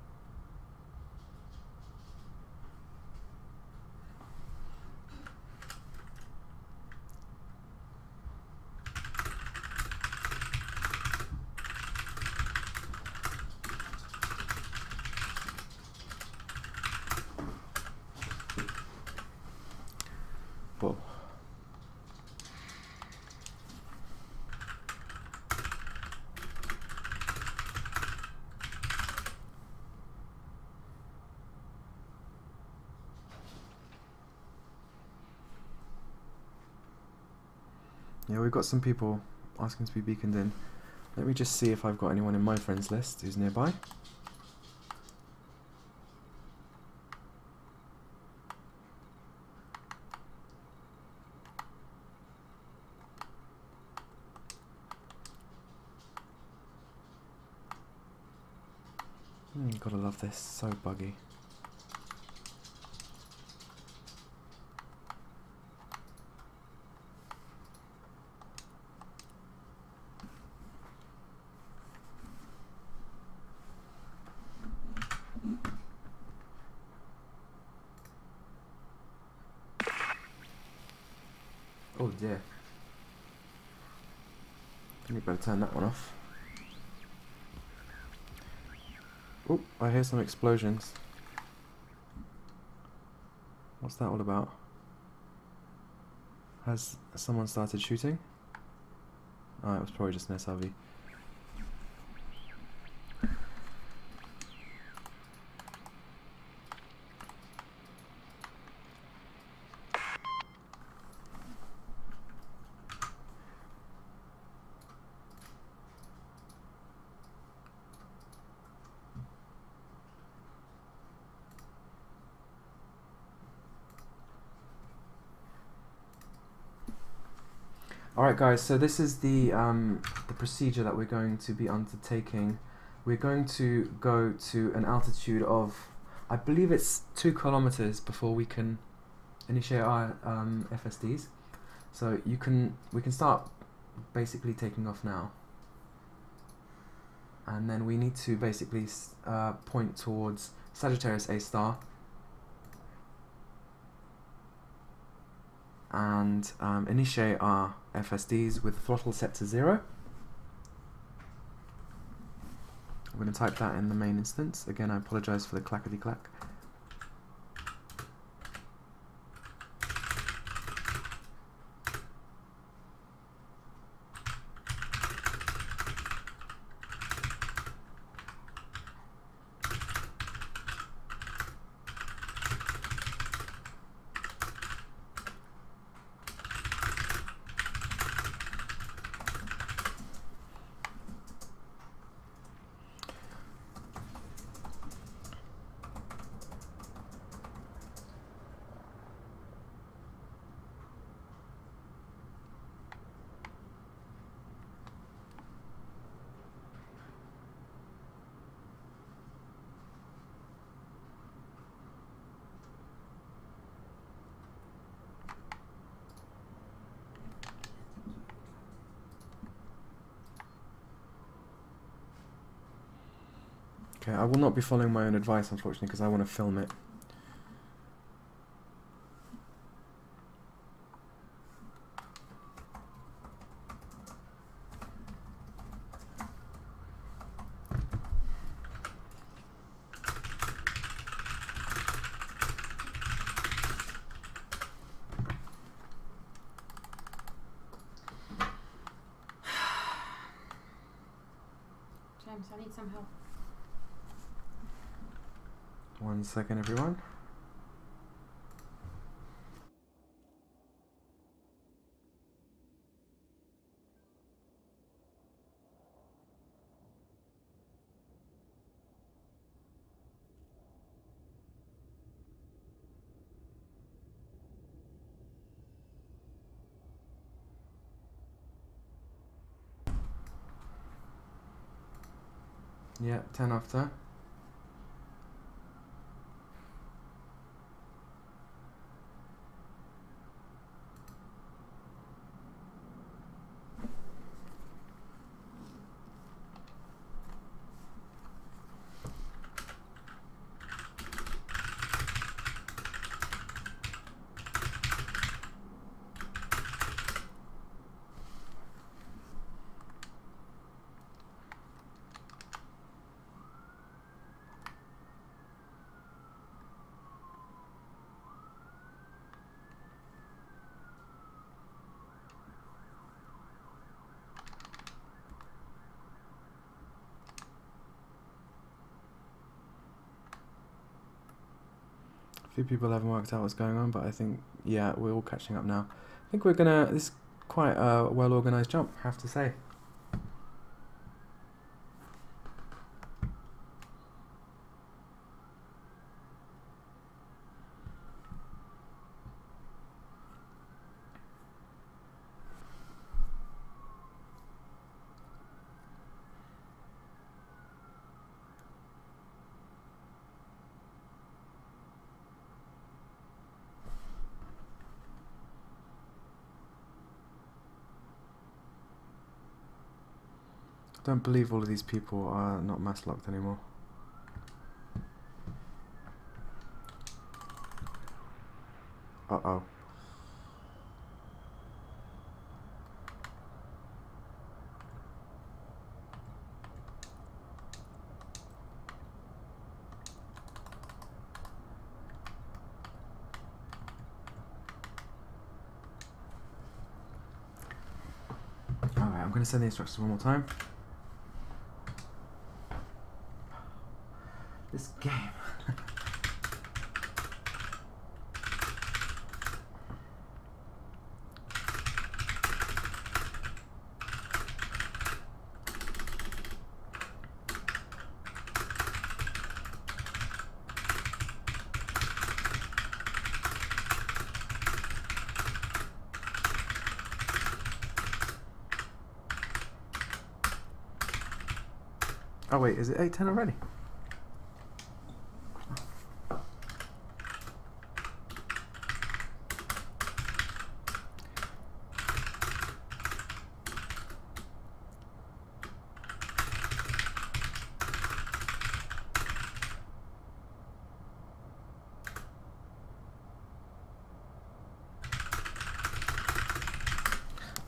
Yeah, we've got some people asking to be beaconed in. Let me just see if I've got anyone in my friends list who's nearby. Gotta love this, so buggy. Oh dear. You better turn that one off. Oh, I hear some explosions. What's that all about? Has someone started shooting? Oh, it was probably just an SRV. Alright guys, so this is the procedure that we're going to be undertaking. We're going to go to an altitude of, I believe it's 2 kilometers before we can initiate our FSDs. So we can start basically taking off now. And then we need to basically point towards Sagittarius A star. And initiate our FSDs with throttle set to 0. I'm going to type that in the main instance. Again, I apologize for the clackety clack. Okay, I will not be following my own advice, unfortunately, because I want to film it. James, I need some help. 1 second, everyone. Yeah, 10 after. A few people haven't worked out what's going on, but I think, yeah, we're all catching up now. I think we're gonna, this is quite a well organised jump, I have to say. I don't believe all of these people are not mass locked anymore. Uh-oh. Alright, I'm going to send the instructions one more time. This game. Oh wait, is it 8:10 already?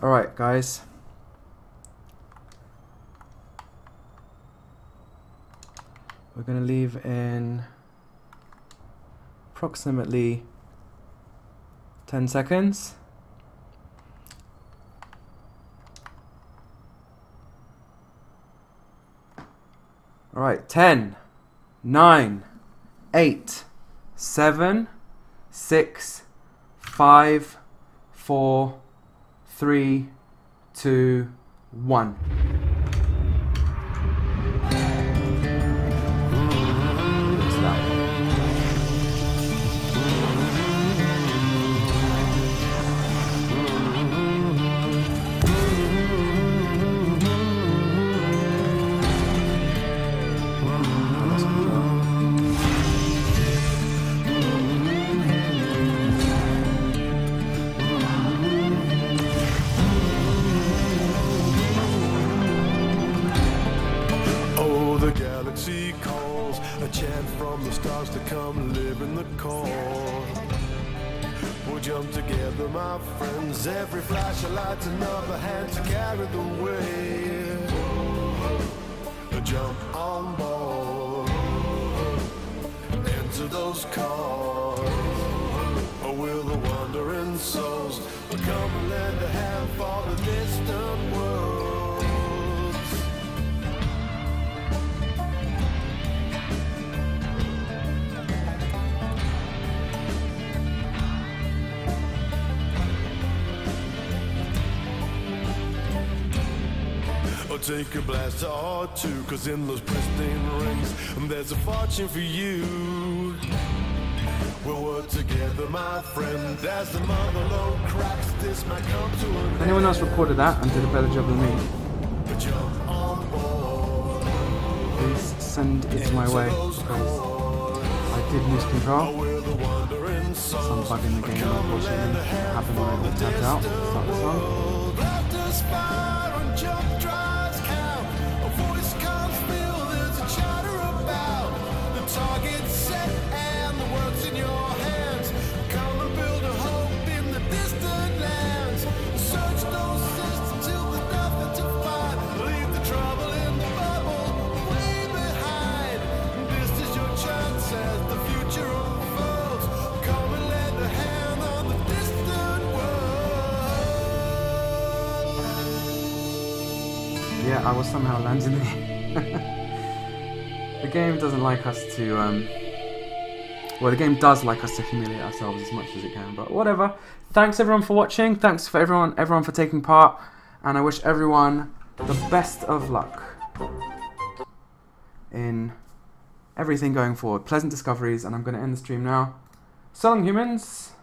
Alright, guys. We're going to leave in approximately 10 seconds. Alright, 10, 9, 8, 7, 6, 5, 4, 3, 2, 1. Calls a chant from the stars to come live in the core. We'll jump together, my friends. Every flash of light's another hand to carry the weight. Jump on board, enter those cars. Or will the wandering souls come and lend a hand for the distant world? Take a blast or two, cause in those pristine rings there's a fortune for you. We'll work together, my friend, as the mother load cracks. This might come to an end. If anyone else recorded that and did a better job than me, please send it my way, because I did lose control. Some bug in the game, unfortunately, happened when I got tapped out. Start the song. Target set and the world's in your hands. Come and build a hope in the distant lands. Search those systems till there's nothing to find. Leave the trouble in the bubble way behind. This is your chance as the future unfolds. Come and lend a hand on the distant world. Yeah, I was somehow landing there. The game doesn't like us to Well, the game does like us to humiliate ourselves as much as it can, but whatever. Thanks everyone for watching. Thanks for everyone for taking part, and I wish everyone the best of luck in everything going forward. Pleasant discoveries, and I'm going to end the stream now. So long, humans.